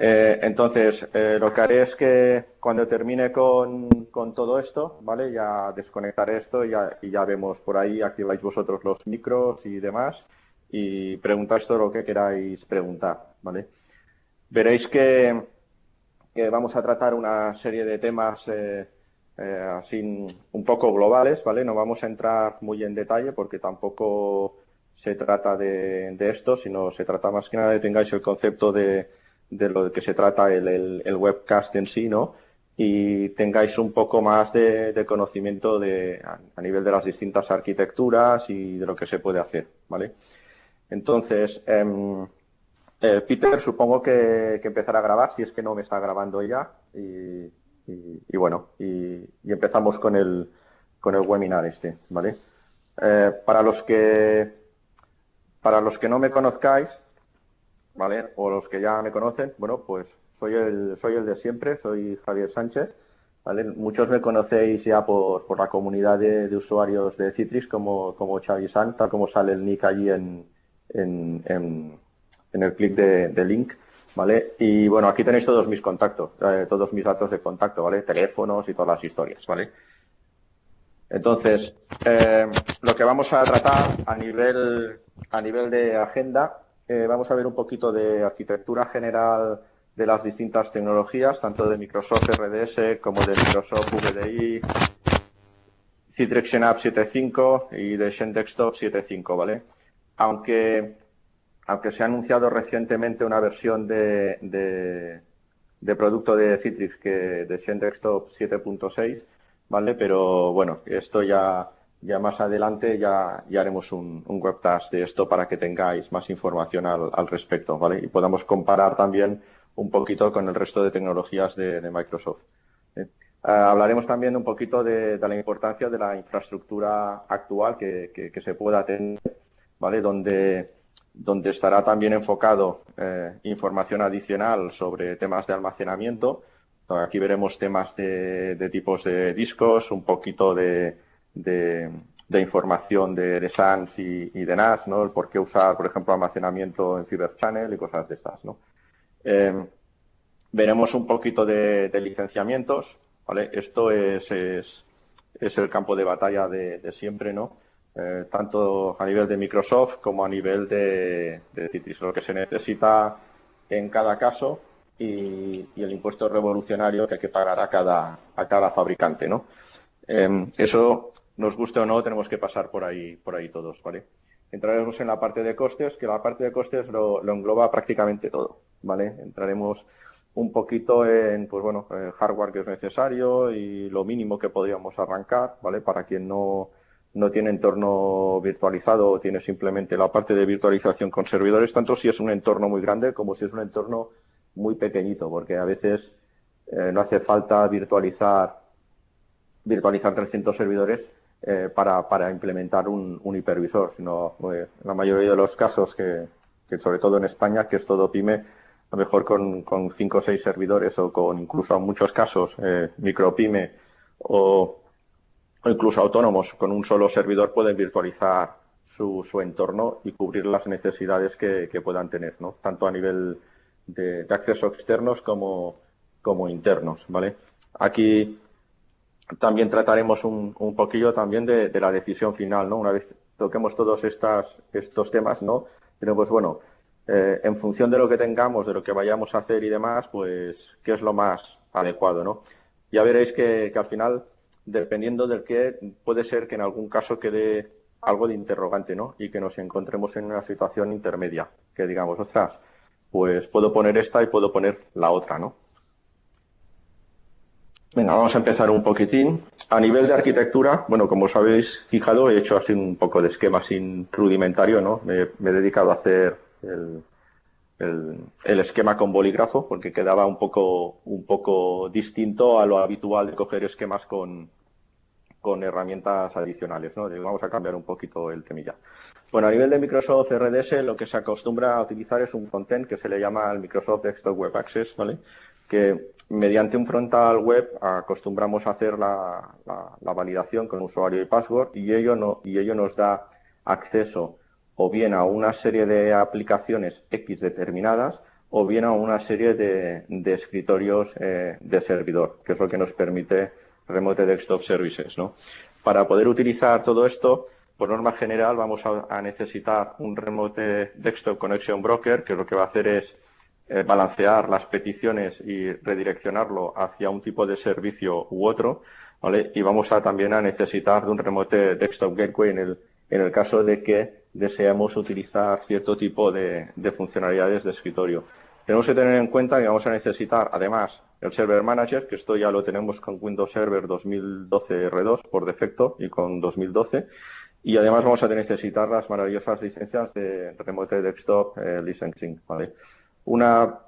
Entonces, lo que haré es que cuando termine con todo esto, ¿vale? Ya desconectaré esto y ya vemos por ahí, activáis vosotros los micros y demás y preguntáis todo lo que queráis preguntar, ¿vale? Veréis que vamos a tratar una serie de temas así un poco globales, ¿vale? No vamos a entrar muy en detalle porque tampoco se trata de esto, sino se trata más que nada de que tengáis el concepto de lo de que se trata el webcast en sí, ¿no? Y tengáis un poco más de conocimiento a nivel de las distintas arquitecturas y de lo que se puede hacer, ¿vale? Entonces, Peter, supongo que empezará a grabar, si es que no me está grabando ya. Y bueno, y empezamos con el webinar este, ¿vale? Eh, para los que, para los que no me conozcáis, ¿vale? O los que ya me conocen, bueno, pues soy el de siempre, soy Javier Sánchez, ¿vale? Muchos me conocéis ya por la comunidad de usuarios de Citrix como Xavi San, tal como sale el nick allí en, en, en el clic de link, ¿vale? Y bueno, aquí tenéis todos mis contactos, todos mis datos de contacto, ¿vale? Teléfonos y todas las historias, ¿vale? Entonces, lo que vamos a tratar a nivel de agenda, vamos a ver un poquito de arquitectura general de las distintas tecnologías, tanto de Microsoft RDS como de Microsoft VDI, Citrix Synapse 7.5 y de Xendesktop 7.5, ¿vale? Aunque, aunque se ha anunciado recientemente una versión de producto de Citrix que de Xendesktop 7.6, ¿vale? Pero bueno, esto ya más adelante ya haremos un webcast de esto para que tengáis más información al respecto, ¿vale? Y podamos comparar también un poquito con el resto de tecnologías de Microsoft. ¿Eh? Hablaremos también un poquito de la importancia de la infraestructura actual que se pueda tener, ¿vale? Donde estará también enfocado información adicional sobre temas de almacenamiento. Aquí veremos temas de tipos de discos, un poquito de información de SANs y de NAS, ¿no? El por qué usar, por ejemplo, almacenamiento en Fiber Channel y cosas de estas, ¿no? Veremos un poquito de licenciamientos, ¿vale? Esto es el campo de batalla de siempre, ¿no? Tanto a nivel de Microsoft como a nivel de Citrix, lo que se necesita en cada caso y el impuesto revolucionario que hay que pagar a cada fabricante, ¿no? Eso, nos guste o no, tenemos que pasar por ahí todos, ¿vale? Entraremos en la parte de costes, que la parte de costes lo engloba prácticamente todo, ¿vale? Entraremos un poquito en, pues bueno, hardware que es necesario y lo mínimo que podríamos arrancar, ¿vale? Para quien no tiene entorno virtualizado o tiene simplemente la parte de virtualización con servidores, tanto si es un entorno muy grande como si es un entorno muy pequeñito, porque a veces no hace falta virtualizar 300 servidores para implementar un hipervisor, sino en la mayoría de los casos que sobre todo en España, que es todo pyme, a lo mejor con 5 o 6 servidores o con incluso en muchos casos micropyme o incluso autónomos con un solo servidor pueden virtualizar su entorno y cubrir las necesidades que puedan tener, ¿no? Tanto a nivel de acceso externos como internos, ¿vale? Aquí también trataremos un poquillo también de la decisión final, ¿no? Una vez toquemos todos estos temas, ¿no? Pero pues bueno, en función de lo que tengamos, de lo que vayamos a hacer y demás, pues qué es lo más adecuado, ¿no? Ya veréis que al final, dependiendo del qué, puede ser que en algún caso quede algo de interrogante, ¿no? Y que nos encontremos en una situación intermedia, que digamos, ostras, pues puedo poner esta y puedo poner la otra, ¿no? Venga, vamos a empezar un poquitín. A nivel de arquitectura, bueno, como os habéis fijado, he hecho así un poco de esquema sin rudimentario, ¿no? Me he dedicado a hacer el esquema con bolígrafo porque quedaba un poco distinto a lo habitual de coger esquemas con herramientas adicionales, ¿no? Vamos a cambiar un poquito el temilla. Bueno, a nivel de Microsoft RDS, lo que se acostumbra a utilizar es un frontend que se le llama el Microsoft Desktop Web Access, ¿vale? Que mediante un frontal web acostumbramos a hacer la validación con usuario y password y ello nos da acceso o bien a una serie de aplicaciones X determinadas o bien a una serie de escritorios de servidor, que es lo que nos permite Remote Desktop Services, ¿no? Para poder utilizar todo esto, por norma general, vamos a necesitar un Remote Desktop Connection Broker, que lo que va a hacer es balancear las peticiones y redireccionarlo hacia un tipo de servicio u otro, ¿vale? Y vamos también a necesitar de un Remote Desktop Gateway en el caso de que deseamos utilizar cierto tipo de funcionalidades de escritorio. Tenemos que tener en cuenta que vamos a necesitar, además, el Server Manager, que esto ya lo tenemos con Windows Server 2012 R2 por defecto y con 2012. Y además vamos a necesitar las maravillosas licencias de Remote Desktop Licensing, ¿vale? Una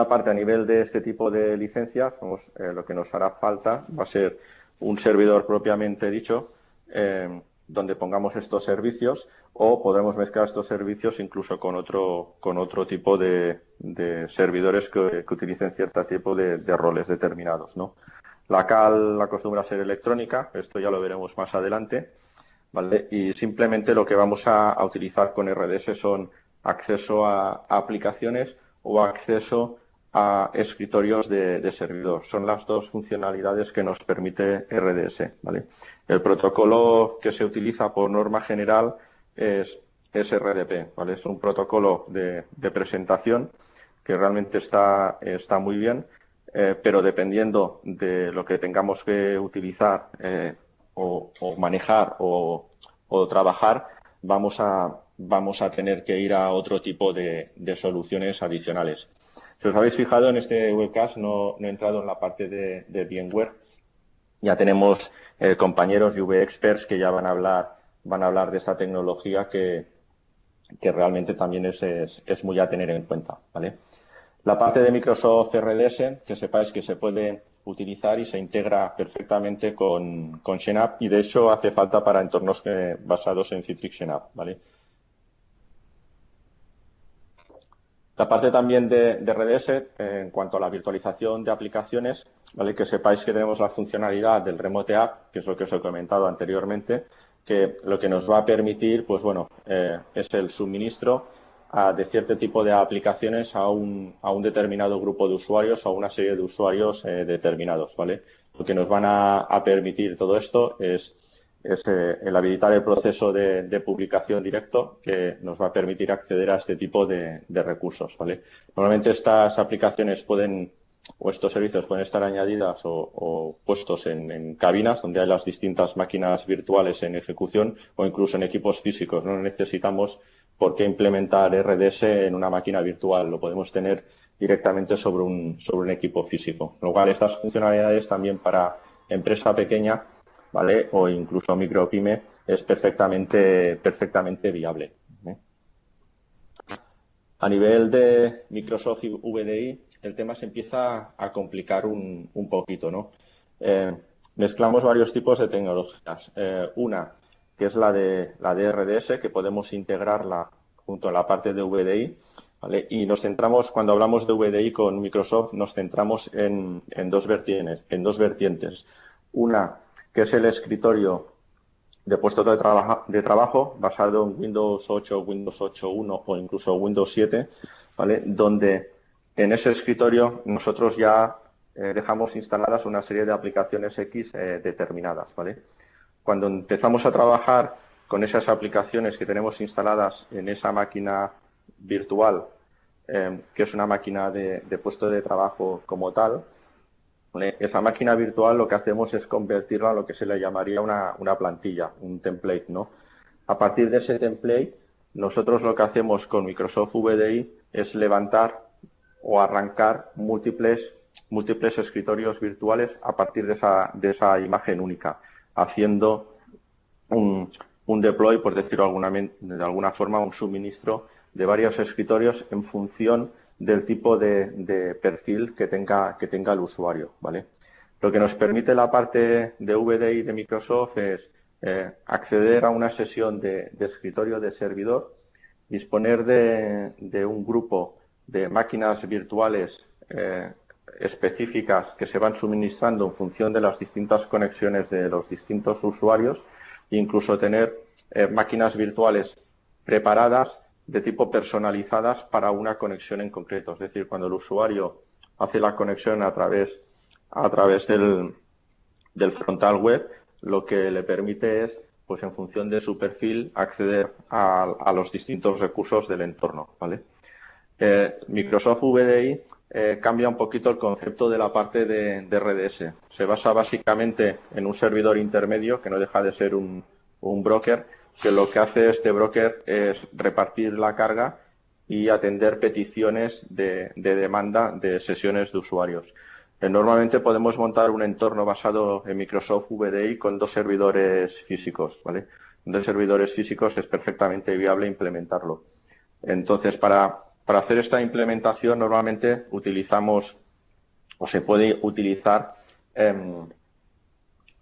parte a nivel de este tipo de licencias, lo que nos hará falta va a ser un servidor propiamente dicho, donde pongamos estos servicios, o podremos mezclar estos servicios incluso con otro tipo de servidores que utilicen cierto tipo de roles determinados, ¿no? La CAL acostumbra a ser electrónica, esto ya lo veremos más adelante, ¿vale? Y simplemente lo que vamos a utilizar con RDS son acceso a aplicaciones o acceso a escritorios de servidor. Son las dos funcionalidades que nos permite RDS, ¿vale? El protocolo que se utiliza por norma general es RDP, ¿vale? Es un protocolo de presentación que realmente está muy bien, pero dependiendo de lo que tengamos que utilizar o manejar o trabajar, vamos a tener que ir a otro tipo de soluciones adicionales. Si os habéis fijado en este webcast, no he entrado en la parte de VMware. Ya tenemos compañeros y V-Experts que ya van a hablar de esta tecnología que realmente también es muy a tener en cuenta, ¿vale? La parte de Microsoft RDS, que sepáis que se puede utilizar y se integra perfectamente con XenApp, y de hecho hace falta para entornos basados en Citrix XenApp, ¿vale? La parte también de RDS, en cuanto a la virtualización de aplicaciones, ¿vale? Que sepáis que tenemos la funcionalidad del Remote App, que es lo que os he comentado anteriormente, que lo que nos va a permitir, pues bueno, es el suministro de cierto tipo de aplicaciones a un determinado grupo de usuarios o a una serie de usuarios determinados, ¿vale? Lo que nos van a permitir todo esto es el habilitar el proceso de publicación directo, que nos va a permitir acceder a este tipo de recursos, ¿vale? Normalmente estas aplicaciones o estos servicios pueden estar añadidas o puestos en cabinas donde hay las distintas máquinas virtuales en ejecución, o incluso en equipos físicos. No necesitamos por qué implementar RDS en una máquina virtual, lo podemos tener directamente sobre un equipo físico. Con lo cual, estas funcionalidades también para empresa pequeña, ¿vale? O incluso micropyme, es perfectamente viable, ¿eh? A nivel de Microsoft y VDI, el tema se empieza a complicar un poquito, ¿no? Mezclamos varios tipos de tecnologías. Una, que es la de RDS, que podemos integrarla junto a la parte de VDI, ¿vale? Y nos centramos, cuando hablamos de VDI con Microsoft, nos centramos en dos vertientes. Una, que es el escritorio de puestos de trabajo basado en Windows 8, Windows 8.1 o incluso Windows 7, ¿vale? Donde en ese escritorio nosotros ya dejamos instaladas una serie de aplicaciones X determinadas, ¿vale? Cuando empezamos a trabajar con esas aplicaciones que tenemos instaladas en esa máquina virtual, que es una máquina de puesto de trabajo como tal, esa máquina virtual lo que hacemos es convertirla a lo que se le llamaría una plantilla, un template, ¿no? A partir de ese template, nosotros lo que hacemos con Microsoft VDI es levantar o arrancar múltiples escritorios virtuales a partir de esa imagen única, haciendo un deploy, por decirlo de alguna forma, un suministro de varios escritorios en función del tipo de perfil que tenga el usuario, ¿vale? Lo que nos permite la parte de VDI de Microsoft es acceder a una sesión de escritorio de servidor, disponer de un grupo de máquinas virtuales específicas que se van suministrando en función de las distintas conexiones de los distintos usuarios, e incluso tener máquinas virtuales preparadas de tipo personalizadas para una conexión en concreto. Es decir, cuando el usuario hace la conexión a través del frontal web, lo que le permite es, pues en función de su perfil, acceder a los distintos recursos del entorno, ¿vale? Microsoft VDI cambia un poquito el concepto de la parte de RDS. Se basa básicamente en un servidor intermedio que no deja de ser un broker, que lo que hace este broker es repartir la carga y atender peticiones de demanda de sesiones de usuarios. Normalmente podemos montar un entorno basado en Microsoft VDI con 2 servidores físicos, ¿vale? 2 servidores físicos es perfectamente viable implementarlo. Entonces, para hacer esta implementación normalmente utilizamos o se puede utilizar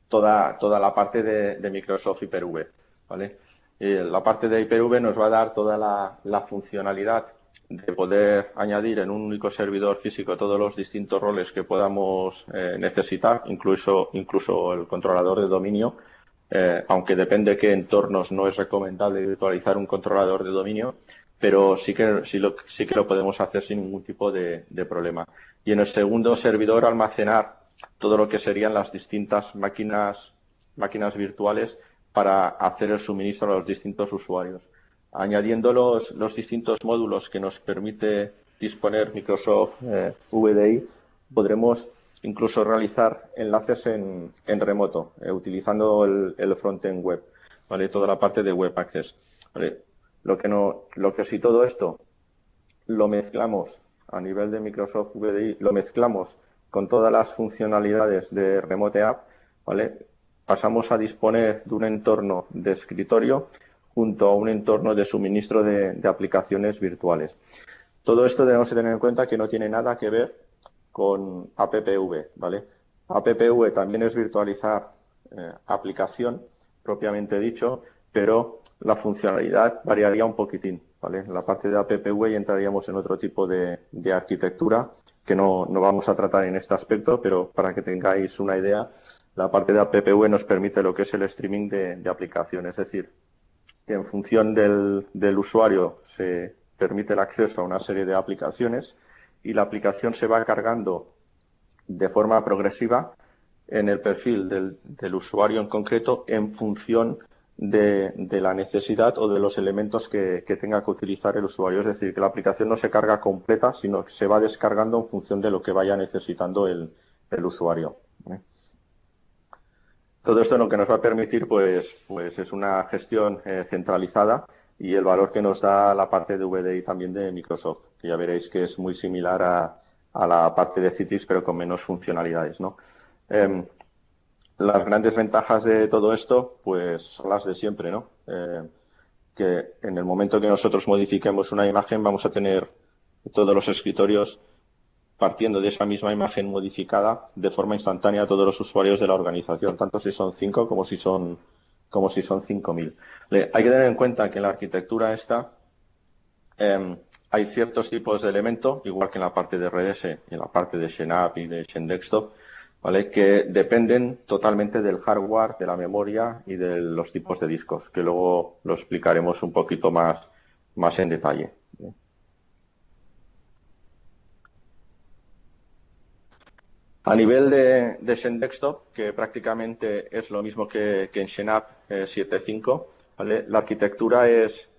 toda la parte de Microsoft Hyper-V, ¿vale? La parte de Hyper-V nos va a dar toda la funcionalidad de poder añadir en un único servidor físico todos los distintos roles que podamos necesitar, incluso el controlador de dominio, aunque depende de qué entornos no es recomendable virtualizar un controlador de dominio, pero sí que lo podemos hacer sin ningún tipo de problema. Y en el segundo servidor almacenar todo lo que serían las distintas máquinas virtuales para hacer el suministro a los distintos usuarios. Añadiendo los distintos módulos que nos permite disponer Microsoft VDI, podremos incluso realizar enlaces en remoto, utilizando el frontend web, ¿vale? Toda la parte de Web Access, ¿vale? Lo que si todo esto lo mezclamos a nivel de Microsoft VDI, lo mezclamos con todas las funcionalidades de Remote App, ¿vale? Pasamos a disponer de un entorno de escritorio junto a un entorno de suministro de aplicaciones virtuales. Todo esto debemos tener en cuenta que no tiene nada que ver con AppV, ¿vale? AppV también es virtualizar aplicación, propiamente dicho, pero la funcionalidad variaría un poquitín, ¿vale? En la parte de AppV y entraríamos en otro tipo de arquitectura que no vamos a tratar en este aspecto, pero para que tengáis una idea, la parte de AppV nos permite lo que es el streaming de aplicación, es decir, que en función del usuario se permite el acceso a una serie de aplicaciones y la aplicación se va cargando de forma progresiva en el perfil del usuario en concreto en función de la necesidad o de los elementos que tenga que utilizar el usuario. Es decir, que la aplicación no se carga completa, sino que se va descargando en función de lo que vaya necesitando el usuario. Todo esto lo que nos va a permitir pues es una gestión centralizada y el valor que nos da la parte de VDI también de Microsoft, que ya veréis que es muy similar a la parte de Citrix, pero con menos funcionalidades, ¿no? Las grandes ventajas de todo esto pues son las de siempre, ¿no? Que en el momento que nosotros modifiquemos una imagen vamos a tener todos los escritorios partiendo de esa misma imagen modificada de forma instantánea a todos los usuarios de la organización, tanto si son 5 como si son 5.000. Hay que tener en cuenta que en la arquitectura esta hay ciertos tipos de elementos, igual que en la parte de RDS y en la parte de XenApp y de XenDesktop, ¿vale? Que dependen totalmente del hardware, de la memoria y de los tipos de discos, que luego lo explicaremos un poquito más en detalle. A nivel de XenDesktop, que prácticamente es lo mismo que en XenApp 7.5, ¿vale? La arquitectura es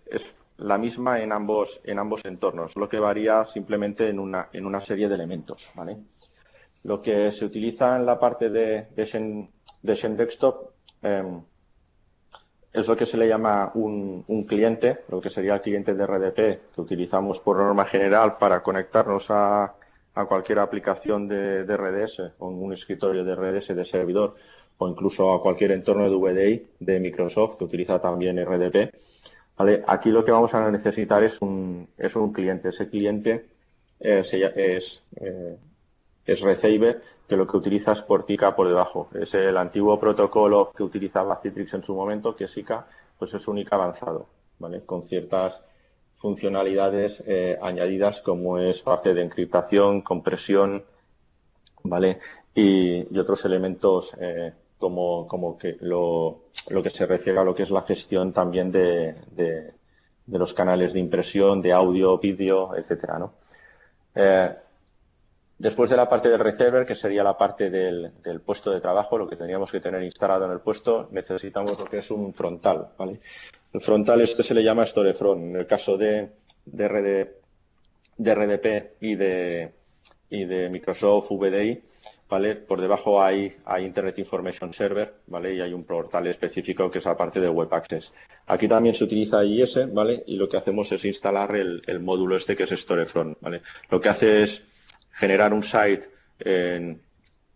la misma en ambos entornos, lo que varía simplemente en una serie de elementos, ¿vale? Lo que se utiliza en la parte de XenDesktop es lo que se le llama un cliente, lo que sería el cliente de RDP, que utilizamos por norma general para conectarnos a cualquier aplicación de RDS o un escritorio de RDS de servidor o incluso a cualquier entorno de VDI de Microsoft que utiliza también RDP. ¿Vale? Aquí lo que vamos a necesitar es un cliente. Ese cliente es Receiver, que lo que utiliza es Portica por debajo. Es el antiguo protocolo que utilizaba Citrix en su momento, que es ICA, pues es un ICA avanzado, ¿vale? Con ciertas funcionalidades añadidas como es parte de encriptación, compresión, ¿vale? Y otros elementos como que lo que se refiere a lo que es la gestión también de de los canales de impresión, de audio, vídeo, etcétera, ¿no? Después de la parte del receiver, que sería la parte del puesto de trabajo, lo que tendríamos que tener instalado en el puesto, necesitamos lo que es un frontal, ¿vale? El frontal se le llama storefront. En el caso de RDP y de Microsoft VDI, ¿vale? Por debajo hay Internet Information Server, ¿vale? Y hay un portal específico que es la parte de Web Access. Aquí también se utiliza IIS, ¿vale? Y lo que hacemos es instalar el módulo que es Storefront, ¿vale? Lo que hace es generar un site en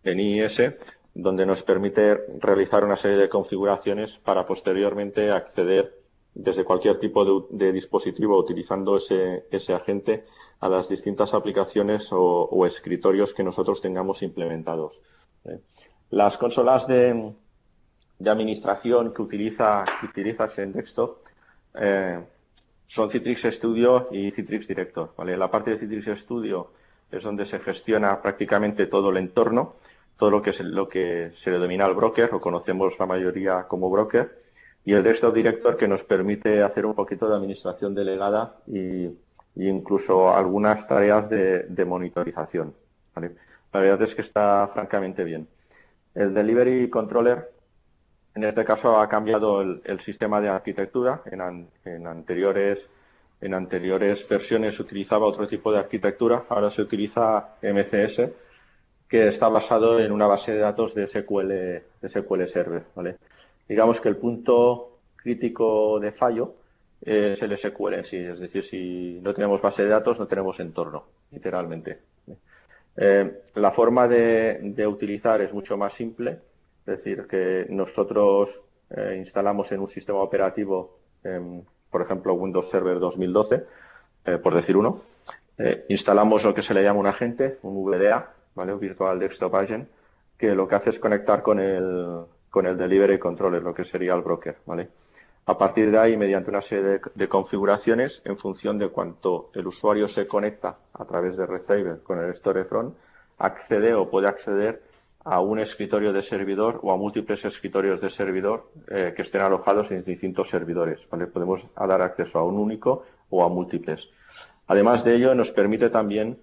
IIS donde nos permite realizar una serie de configuraciones para posteriormente acceder desde cualquier tipo de dispositivo utilizando ese agente a las distintas aplicaciones o escritorios que nosotros tengamos implementados. Las consolas de administración que utilizas en Desktop son Citrix Studio y Citrix Director, ¿vale? La parte de Citrix Studio es donde se gestiona prácticamente todo el entorno, todo lo que se le denomina el broker, o conocemos la mayoría como broker, y el Desktop Director, que nos permite hacer un poquito de administración delegada y incluso algunas tareas de monitorización, ¿vale? La verdad es que está francamente bien. El Delivery Controller, en este caso, ha cambiado el sistema de arquitectura. En anteriores versiones se utilizaba otro tipo de arquitectura. Ahora se utiliza MCS, que está basado en una base de datos de SQL Server, ¿vale? Digamos que el punto crítico de fallo es el SQL en sí. Es decir, si no tenemos base de datos, no tenemos entorno, literalmente. La forma de utilizar es mucho más simple. Es decir, que nosotros instalamos en un sistema operativo, por ejemplo, Windows Server 2012, por decir uno. Instalamos lo que se le llama un agente, un VDA, ¿vale? Virtual Desktop Agent, que lo que hace es conectar con el Delivery Controller, lo que sería el broker, ¿vale? A partir de ahí, mediante una serie de configuraciones, en función de cuánto el usuario se conecta a través de Receiver con el Storefront, accede o puede acceder a un escritorio de servidor o a múltiples escritorios de servidor que estén alojados en distintos servidores, ¿vale? Podemos dar acceso a un único o a múltiples. Además de ello, nos permite también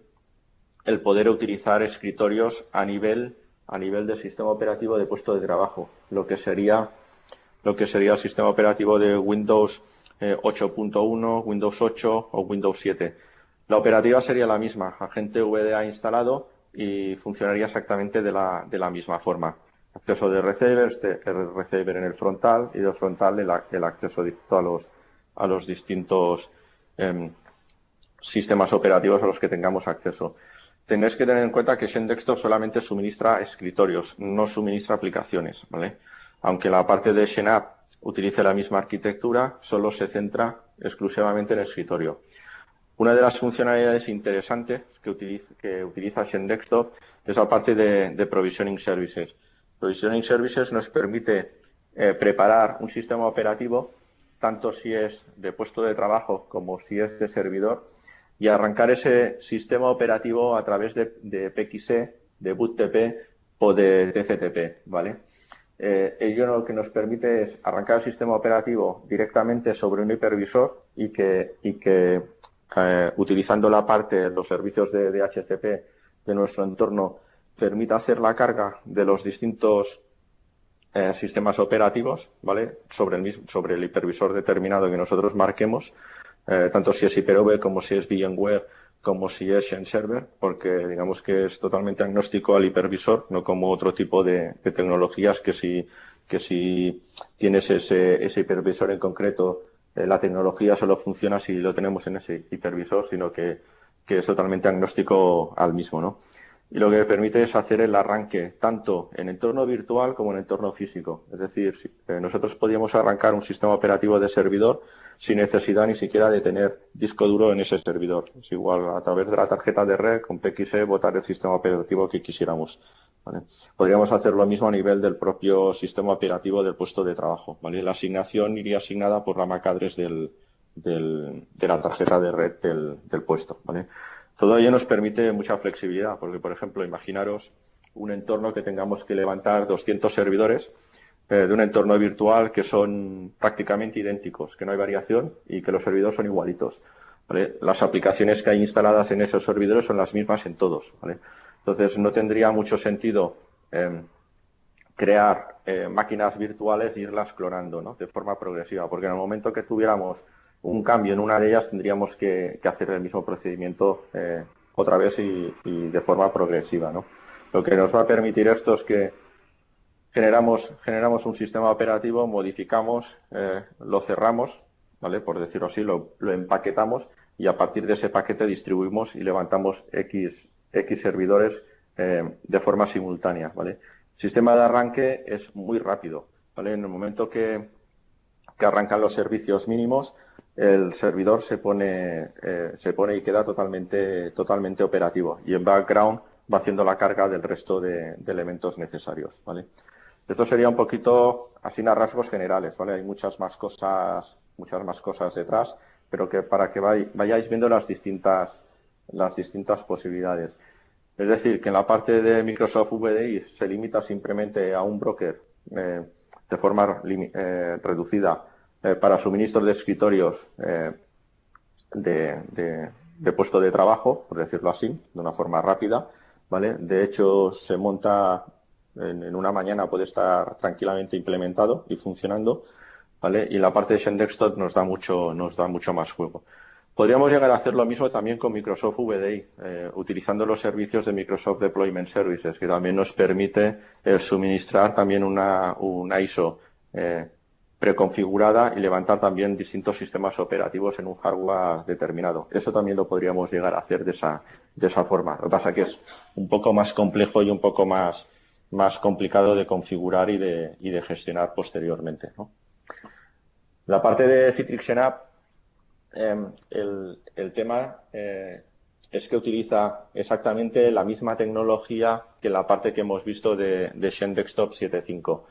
el poder utilizar escritorios a nivel del sistema operativo de puesto de trabajo, lo que sería el sistema operativo de Windows 8.1, Windows 8 o Windows 7. La operativa sería la misma, agente VDA instalado y funcionaría exactamente de la misma forma. Acceso de receivers, el receiver en el frontal y del frontal el acceso directo a los distintos sistemas operativos a los que tengamos acceso. Tenéis que tener en cuenta que Desktop solamente suministra escritorios, no suministra aplicaciones, ¿vale? Aunque la parte de Xenapp utilice la misma arquitectura, solo se centra exclusivamente en el escritorio. Una de las funcionalidades interesantes que utiliza Desktop es la parte de Provisioning Services. Provisioning Services nos permite preparar un sistema operativo, tanto si es de puesto de trabajo como si es de servidor, y arrancar ese sistema operativo a través de PXE, de BootTP o de TCTP, ¿vale? Ello lo que nos permite es arrancar el sistema operativo directamente sobre un hipervisor y que utilizando los servicios de DHCP de nuestro entorno, permita hacer la carga de los distintos sistemas operativos, ¿vale? Sobre el hipervisor determinado que nosotros marquemos, tanto si es Hyper-V como si es VMware como si es Server, porque digamos que es totalmente agnóstico al hipervisor, no como otro tipo de tecnologías que si tienes ese hipervisor en concreto, la tecnología solo funciona si lo tenemos en ese hipervisor, sino que es totalmente agnóstico al mismo, ¿no? Y lo que permite es hacer el arranque tanto en entorno virtual como en entorno físico. Es decir, nosotros podíamos arrancar un sistema operativo de servidor sin necesidad ni siquiera de tener disco duro en ese servidor. Es igual, a través de la tarjeta de red, con PXE, botar el sistema operativo que quisiéramos, ¿vale? Podríamos hacer lo mismo a nivel del propio sistema operativo del puesto de trabajo, ¿vale? La asignación iría asignada por la MAC address de la tarjeta de red del puesto, ¿vale? Todo ello nos permite mucha flexibilidad, porque, por ejemplo, imaginaros un entorno que tengamos que levantar 200 servidores. de un entorno virtual que son prácticamente idénticos, que no hay variación y que los servidores son igualitos, ¿vale? Las aplicaciones que hay instaladas en esos servidores son las mismas en todos, ¿vale? Entonces no tendría mucho sentido crear máquinas virtuales e irlas clonando, ¿no? De forma progresiva, porque en el momento que tuviéramos un cambio en una de ellas tendríamos que hacer el mismo procedimiento otra vez y de forma progresiva, ¿no? Lo que nos va a permitir esto es que generamos un sistema operativo, modificamos, lo cerramos, ¿vale? Por decirlo así, lo empaquetamos y a partir de ese paquete distribuimos y levantamos X servidores de forma simultánea, ¿vale? El sistema de arranque es muy rápido, ¿vale? En el momento que arrancan los servicios mínimos, el servidor se pone y queda totalmente operativo y en background va haciendo la carga del resto de elementos necesarios, ¿vale? Esto sería un poquito así a rasgos generales, ¿vale? Hay muchas más cosas detrás, pero que para que vayáis viendo las distintas posibilidades. Es decir, que en la parte de Microsoft VDI se limita simplemente a un broker de forma reducida para suministros de escritorios de puesto de trabajo, por decirlo así, de una forma rápida, ¿vale? De hecho, se monta en una mañana, puede estar tranquilamente implementado y funcionando, ¿vale? Y la parte de Shendextot nos da mucho más juego. Podríamos llegar a hacer lo mismo también con Microsoft VDI, utilizando los servicios de Microsoft Deployment Services, que también nos permite suministrar también una ISO preconfigurada y levantar también distintos sistemas operativos en un hardware determinado. Eso también lo podríamos llegar a hacer de esa forma. Lo que pasa es que es un poco más complejo y un poco más complicado de configurar y de gestionar posteriormente, ¿no? La parte de Citrix Synapse, el tema es que utiliza exactamente la misma tecnología que la parte que hemos visto de Shendextot 7.5.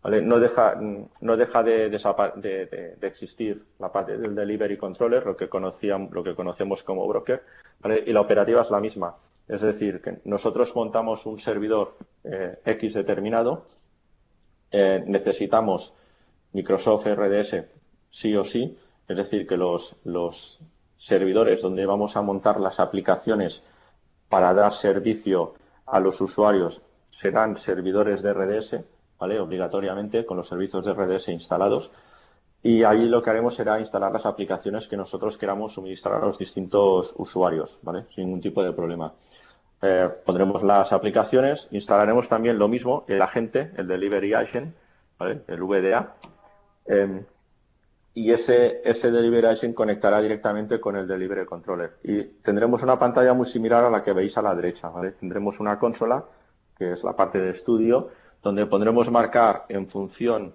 ¿Vale? No deja de existir la parte del Delivery Controller, lo que conocemos como broker, ¿vale? Y la operativa es la misma. Es decir, que nosotros montamos un servidor X determinado, necesitamos Microsoft RDS sí o sí, es decir, que los servidores donde vamos a montar las aplicaciones para dar servicio a los usuarios serán servidores de RDS, ¿vale? Obligatoriamente con los servicios de RDS instalados. Y ahí lo que haremos será instalar las aplicaciones que nosotros queramos suministrar a los distintos usuarios, ¿vale? Sin ningún tipo de problema. Pondremos las aplicaciones, instalaremos también lo mismo, el agente, el Delivery Agent, ¿vale? El VDA. Y ese Delivery Agent conectará directamente con el Delivery Controller. Y tendremos una pantalla muy similar a la que veis a la derecha, ¿vale? Tendremos una consola, que es la parte de estudio, donde podremos marcar en función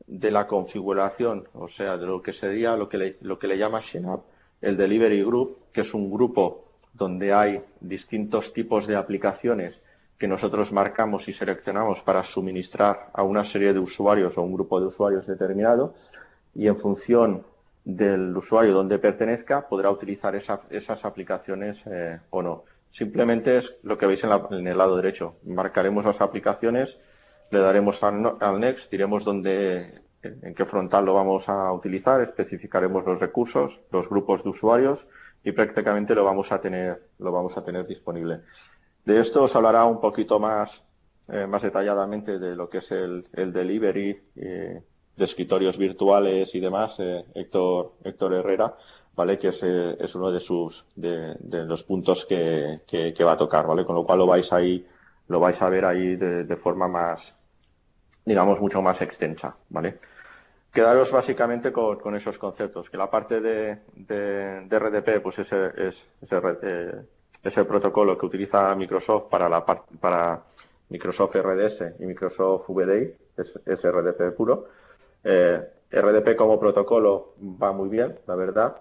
de la configuración, o sea, de lo que sería lo que le llama Synapse, el Delivery Group, que es un grupo donde hay distintos tipos de aplicaciones que nosotros marcamos y seleccionamos para suministrar a una serie de usuarios o un grupo de usuarios determinado, y en función del usuario donde pertenezca podrá utilizar esas aplicaciones o no. Simplemente es lo que veis en el lado derecho. Marcaremos las aplicaciones, le daremos al Next, diremos en qué frontal lo vamos a utilizar, especificaremos los recursos, los grupos de usuarios y prácticamente lo vamos a tener disponible. De esto os hablará un poquito más detalladamente de lo que es el delivery de escritorios virtuales y demás, Héctor Herrera, ¿vale? Que es uno de los puntos que va a tocar, ¿vale? Con lo cual lo vais a ver ahí de forma más, digamos, mucho más extensa, ¿vale? Quedaros básicamente con esos conceptos, que la parte de RDP, pues es el protocolo que utiliza Microsoft para Microsoft RDS y Microsoft VDI, es RDP puro. RDP como protocolo va muy bien, la verdad,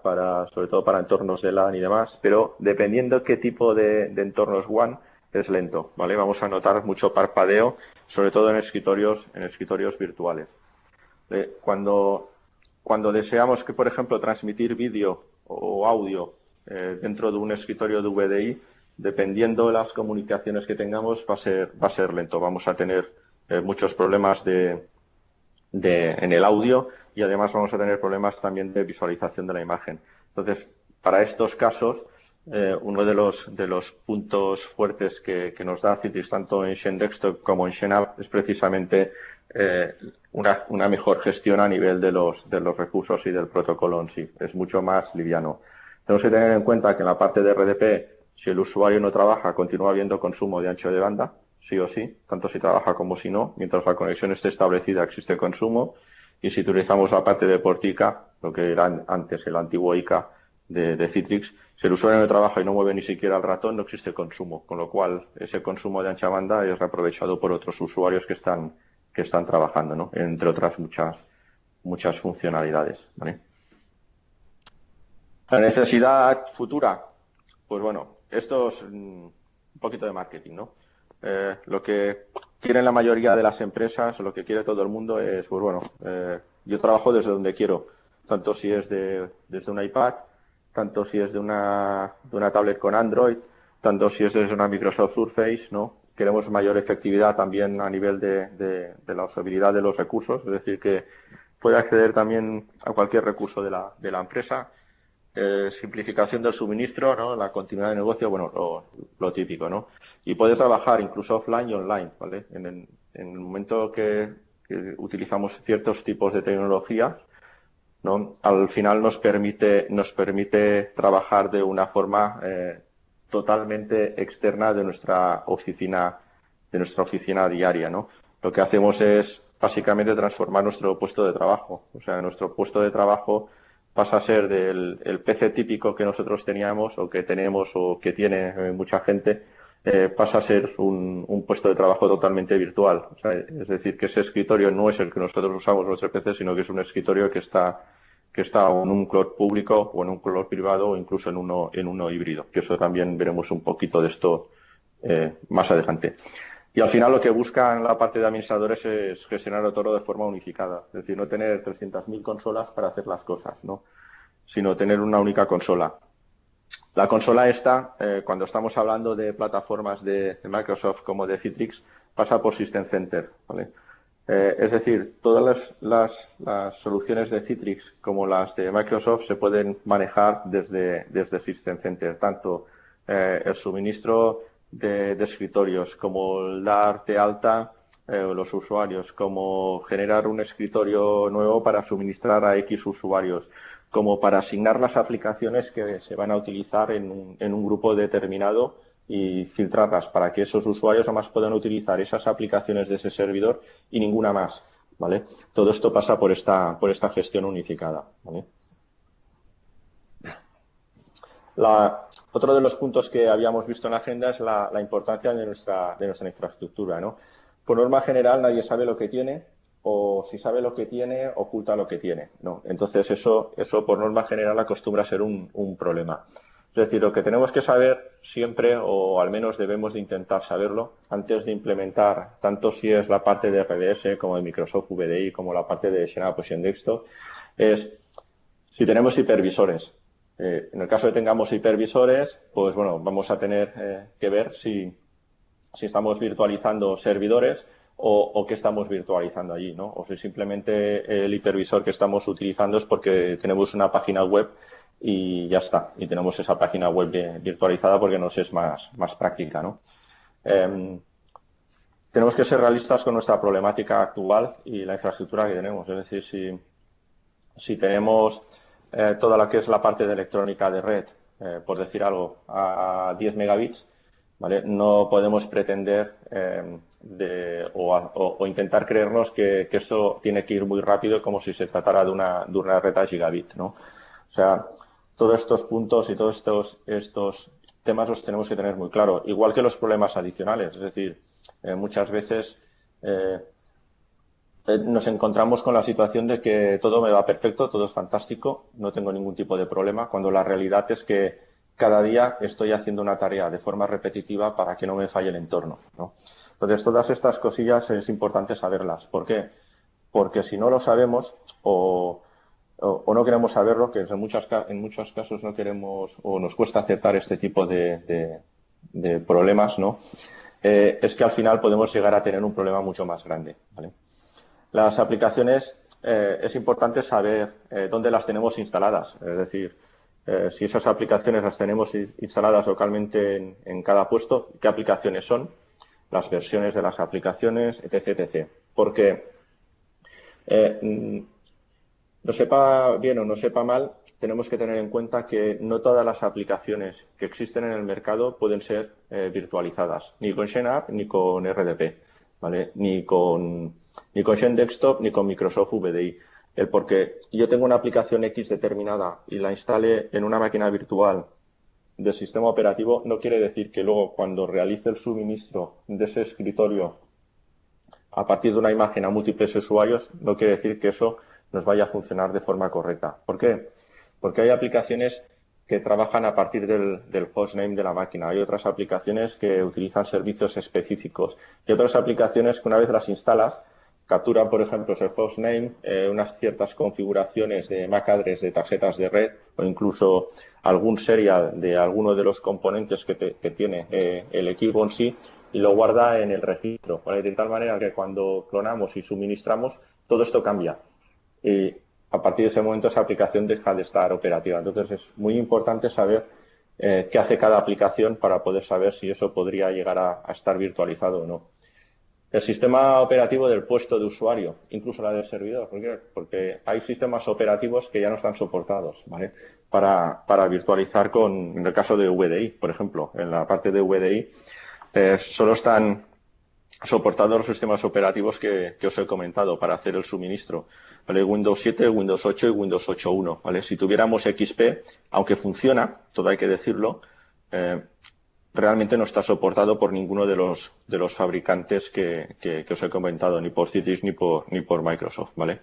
sobre todo para entornos de LAN y demás, pero dependiendo qué tipo de entornos WAN es lento, ¿vale? Vamos a notar mucho parpadeo, sobre todo en escritorios virtuales. Cuando deseamos que, por ejemplo, transmitir vídeo o audio dentro de un escritorio de VDI, dependiendo de las comunicaciones que tengamos, va a ser lento. Vamos a tener muchos problemas de en el audio y además vamos a tener problemas también de visualización de la imagen. Entonces, para estos casos, uno de los puntos fuertes que nos da Citrix tanto en Xen Desktop como en Xen App es precisamente una mejor gestión a nivel de los recursos y del protocolo en sí. Es mucho más liviano. Tenemos que tener en cuenta que en la parte de RDP, si el usuario no trabaja, continúa habiendo consumo de ancho de banda, sí o sí, tanto si trabaja como si no. Mientras la conexión esté establecida, existe consumo. Y si utilizamos la parte de PortICA, lo que era antes el antiguo ICA de Citrix, si el usuario no trabaja y no mueve ni siquiera el ratón, no existe consumo. Con lo cual, ese consumo de ancha banda es reaprovechado por otros usuarios que están trabajando, ¿no? Entre otras muchas funcionalidades, ¿vale? La necesidad futura, pues bueno, esto es un poquito de marketing, ¿no? Lo que quieren la mayoría de las empresas, lo que quiere todo el mundo es, pues bueno, yo trabajo desde donde quiero, tanto si es desde un iPad, tanto si es de una tablet con Android, tanto si es desde una Microsoft Surface, ¿no? Queremos mayor efectividad también a nivel de la usabilidad de los recursos, es decir, que puede acceder también a cualquier recurso de la empresa. Simplificación del suministro, ¿no? La continuidad de negocio, bueno, lo típico, ¿no? Y puede trabajar incluso offline y online, ¿vale? En el momento que utilizamos ciertos tipos de tecnología, ¿no? Al final nos permite trabajar de una forma totalmente externa de nuestra oficina diaria, ¿no? Lo que hacemos es básicamente transformar nuestro puesto de trabajo. O sea, nuestro puesto de trabajo pasa a ser del el PC típico que nosotros teníamos o que tenemos o que tiene mucha gente, pasa a ser un puesto de trabajo totalmente virtual. O sea, es decir, que ese escritorio no es el que nosotros usamos en nuestro PC, sino que es un escritorio que está en un cloud público o en un cloud privado o incluso en uno híbrido. Que eso también veremos un poquito de esto más adelante. Y al final lo que buscan la parte de administradores es gestionarlo todo de forma unificada. Es decir, no tener 300.000 consolas para hacer las cosas, ¿no? Sino tener una única consola. La consola esta, cuando estamos hablando de plataformas de Microsoft como de Citrix, pasa por System Center, ¿vale? Es decir, todas las soluciones de Citrix como las de Microsoft se pueden manejar desde System Center, tanto el suministro de escritorios como el dar de alta los usuarios, como generar un escritorio nuevo para suministrar a X usuarios, como para asignar las aplicaciones que se van a utilizar en un grupo determinado y filtrarlas para que esos usuarios además puedan utilizar esas aplicaciones de ese servidor y ninguna más, ¿vale? Todo esto pasa por esta gestión unificada, ¿vale? Otro de los puntos que habíamos visto en la agenda es la importancia de nuestra infraestructura, ¿no? Por norma general, nadie sabe lo que tiene, o si sabe lo que tiene, oculta lo que tiene, ¿no? Entonces, eso por norma general acostumbra a ser un problema. Es decir, lo que tenemos que saber siempre, o al menos debemos de intentar saberlo, antes de implementar, tanto si es la parte de RDS como de Microsoft VDI, como la parte de Xen App o Xen Desktop, es si tenemos hipervisores. En el caso de que tengamos hipervisores, pues bueno, vamos a tener que ver si estamos virtualizando servidores o qué estamos virtualizando allí, ¿no? O si simplemente el hipervisor que estamos utilizando es porque tenemos una página web y ya está. Y tenemos esa página web virtualizada porque nos es más práctica, ¿no? Tenemos que ser realistas con nuestra problemática actual y la infraestructura que tenemos. Es decir, si tenemos toda la que es la parte de electrónica de red, por decir algo, a 10 megabits, ¿vale? No podemos pretender o intentar creernos que eso tiene que ir muy rápido como si se tratara de una red a gigabit, ¿no? O sea, todos estos puntos y todos estos temas los tenemos que tener muy claro, igual que los problemas adicionales. Es decir, muchas veces nos encontramos con la situación de que todo me va perfecto, todo es fantástico, no tengo ningún tipo de problema, cuando la realidad es que cada día estoy haciendo una tarea de forma repetitiva para que no me falle el entorno, ¿no? Entonces, todas estas cosillas es importante saberlas. ¿Por qué? Porque si no lo sabemos o no queremos saberlo, que en muchos casos no queremos o nos cuesta aceptar este tipo de problemas, ¿no? Es que al final podemos llegar a tener un problema mucho más grande, ¿vale? Las aplicaciones es importante saber dónde las tenemos instaladas, es decir, si esas aplicaciones las tenemos instaladas localmente en cada puesto, qué aplicaciones son, las versiones de las aplicaciones, etc. etc. Porque no sepa bien o no sepa mal, tenemos que tener en cuenta que no todas las aplicaciones que existen en el mercado pueden ser virtualizadas, ni con XenApp ni con RDP, ¿vale? Ni con XenDesktop ni con Microsoft VDI. Porque yo tengo una aplicación X determinada y la instale en una máquina virtual del sistema operativo, no quiere decir que luego cuando realice el suministro de ese escritorio a partir de una imagen a múltiples usuarios, no quiere decir que eso nos vaya a funcionar de forma correcta. ¿Por qué? Porque hay aplicaciones que trabajan a partir del hostname de la máquina. Hay otras aplicaciones que utilizan servicios específicos. Y otras aplicaciones que una vez las instalas, capturan, por ejemplo, el hostname, unas ciertas configuraciones de MAC address de tarjetas de red o incluso algún serial de alguno de los componentes que tiene el equipo en sí y lo guarda en el registro, ¿vale? De tal manera que cuando clonamos y suministramos, todo esto cambia. Y a partir de ese momento esa aplicación deja de estar operativa. Entonces es muy importante saber qué hace cada aplicación para poder saber si eso podría llegar a estar virtualizado o no. El sistema operativo del puesto de usuario, incluso la del servidor. ¿Por qué? Porque hay sistemas operativos que ya no están soportados, ¿vale? Para virtualizar en el caso de VDI, por ejemplo, en la parte de VDI, solo están soportados los sistemas operativos que os he comentado para hacer el suministro, ¿vale? Windows 7, Windows 8 y Windows 8.1, ¿vale? Si tuviéramos XP, aunque funciona, todo hay que decirlo, realmente no está soportado por ninguno de los fabricantes que os he comentado, ni por Citrix ni por Microsoft, ¿vale?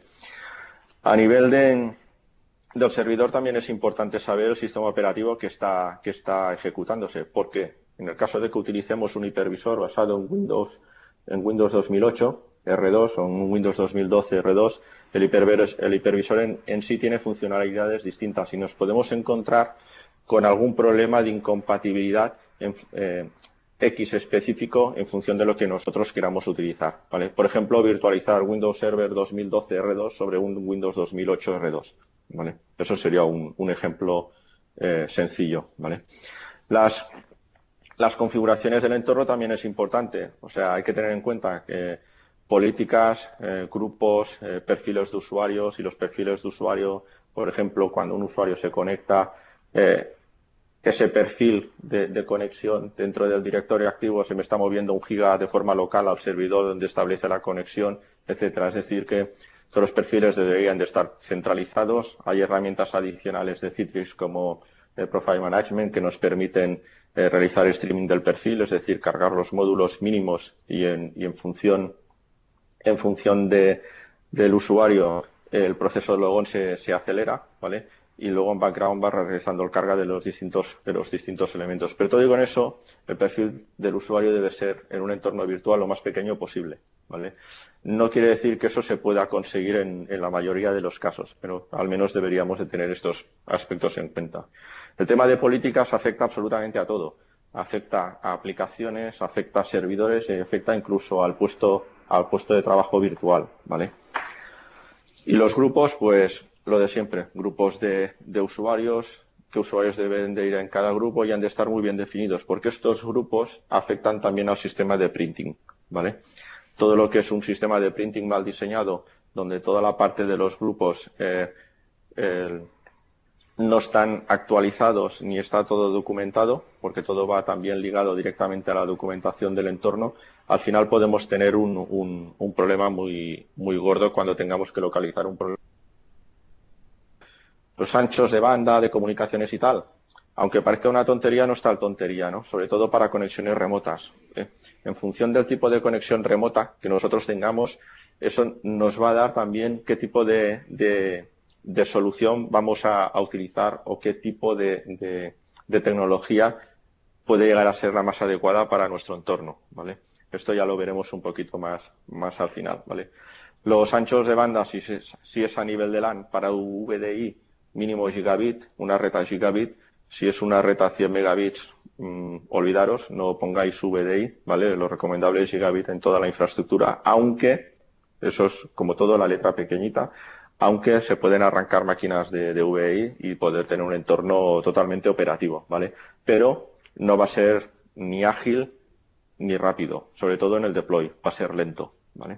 A nivel del servidor también es importante saber el sistema operativo que está ejecutándose, porque en el caso de que utilicemos un hipervisor basado en Windows 2008 R2 o en Windows 2012 R2, el hipervisor en sí tiene funcionalidades distintas y nos podemos encontrar con algún problema de incompatibilidad X específico en función de lo que nosotros queramos utilizar, ¿vale? Por ejemplo, virtualizar Windows Server 2012 R2 sobre un Windows 2008 R2, ¿vale? Eso sería un ejemplo sencillo, ¿vale? Las configuraciones del entorno también es importante, o sea, hay que tener en cuenta que políticas, grupos, perfiles de usuarios y los perfiles de usuario, por ejemplo, cuando un usuario se conecta, ese perfil de conexión dentro del directorio activo se me está moviendo 1 giga de forma local al servidor donde establece la conexión, etcétera. Es decir, que todos los perfiles deberían de estar centralizados. Hay herramientas adicionales de Citrix como el Profile Management que nos permiten realizar streaming del perfil, es decir, cargar los módulos mínimos y en función del usuario el proceso de login se acelera, ¿vale? Y luego en background va realizando el carga de los distintos elementos. Pero todo digo en eso, el perfil del usuario debe ser en un entorno virtual lo más pequeño posible, ¿vale? No quiere decir que eso se pueda conseguir en la mayoría de los casos, pero al menos deberíamos de tener estos aspectos en cuenta. El tema de políticas afecta absolutamente a todo. Afecta a aplicaciones, afecta a servidores y afecta incluso al puesto de trabajo virtual, ¿vale? Y los grupos, pues lo de siempre, grupos de usuarios, qué usuarios deben de ir en cada grupo y han de estar muy bien definidos, porque estos grupos afectan también al sistema de printing, ¿vale? Todo lo que es un sistema de printing mal diseñado, donde toda la parte de los grupos no están actualizados ni está todo documentado, porque todo va también ligado directamente a la documentación del entorno, al final podemos tener un problema muy, muy gordo cuando tengamos que localizar un problema. Los anchos de banda, de comunicaciones y tal, aunque parezca una tontería, no es tal tontería, ¿no? Sobre todo para conexiones remotas. En función del tipo de conexión remota que nosotros tengamos, eso nos va a dar también qué tipo de solución vamos a utilizar o qué tipo de tecnología puede llegar a ser la más adecuada para nuestro entorno, ¿vale? Esto ya lo veremos un poquito más al final, ¿vale? Los anchos de banda, si es a nivel de LAN para VDI, mínimo gigabit, una red a gigabit. Si es una red a 100 megabits, olvidaros, no pongáis VDI, ¿vale? Lo recomendable es gigabit en toda la infraestructura, aunque Eso es como todo la letra pequeñita, aunque se pueden arrancar máquinas de VI y poder tener un entorno totalmente operativo, ¿vale? Pero no va a ser ni ágil ni rápido, sobre todo en el deploy, va a ser lento, ¿vale?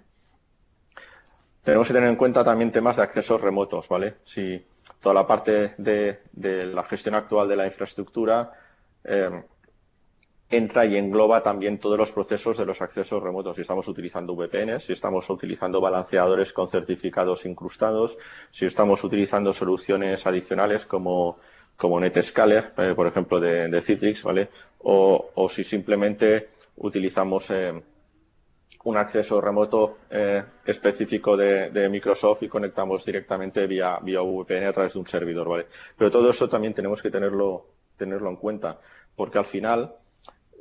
Tenemos que tener en cuenta también temas de accesos remotos, ¿vale? Si toda la parte de la gestión actual de la infraestructura entra y engloba también todos los procesos de los accesos remotos. Si estamos utilizando VPNs, si estamos utilizando balanceadores con certificados incrustados, si estamos utilizando soluciones adicionales como Netscaler, por ejemplo, de Citrix, ¿vale? O si simplemente utilizamos un acceso remoto específico de Microsoft y conectamos directamente vía VPN a través de un servidor, ¿vale? Pero todo eso también tenemos que tenerlo en cuenta, porque al final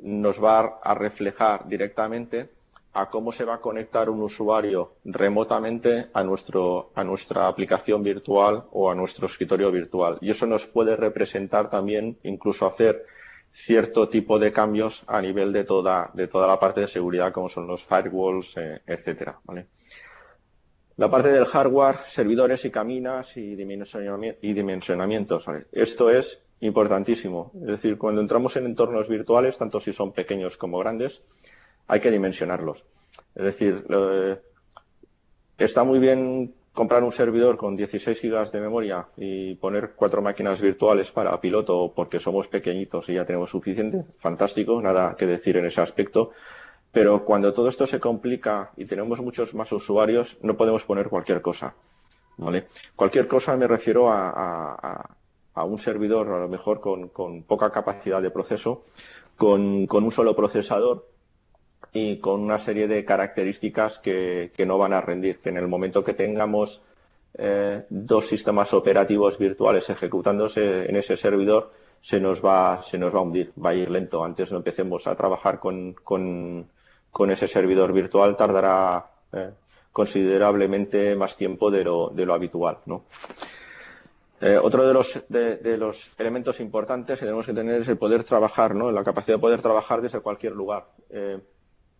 nos va a reflejar directamente a cómo se va a conectar un usuario remotamente a nuestra aplicación virtual o a nuestro escritorio virtual. Y eso nos puede representar también, incluso hacer cierto tipo de cambios a nivel de toda la parte de seguridad, como son los firewalls, etcétera, ¿vale? La parte del hardware, servidores y caminas y dimensionamientos, ¿vale? Esto es importantísimo. Es decir, cuando entramos en entornos virtuales, tanto si son pequeños como grandes, hay que dimensionarlos. Es decir, está muy bien comprar un servidor con 16 gigas de memoria y poner 4 máquinas virtuales para piloto porque somos pequeñitos y ya tenemos suficiente. Fantástico, nada que decir en ese aspecto. Pero cuando todo esto se complica y tenemos muchos más usuarios, no podemos poner cualquier cosa, ¿vale? Cualquier cosa me refiero a un servidor, a lo mejor con poca capacidad de proceso, con un solo procesador y con una serie de características que no van a rendir, que en el momento que tengamos dos sistemas operativos virtuales ejecutándose en ese servidor, se nos va a hundir, va a ir lento. Antes no empecemos a trabajar con ese servidor virtual, tardará considerablemente más tiempo de lo habitual, ¿no? Otro de los elementos importantes que tenemos que tener es el poder trabajar, ¿no? La capacidad de poder trabajar desde cualquier lugar.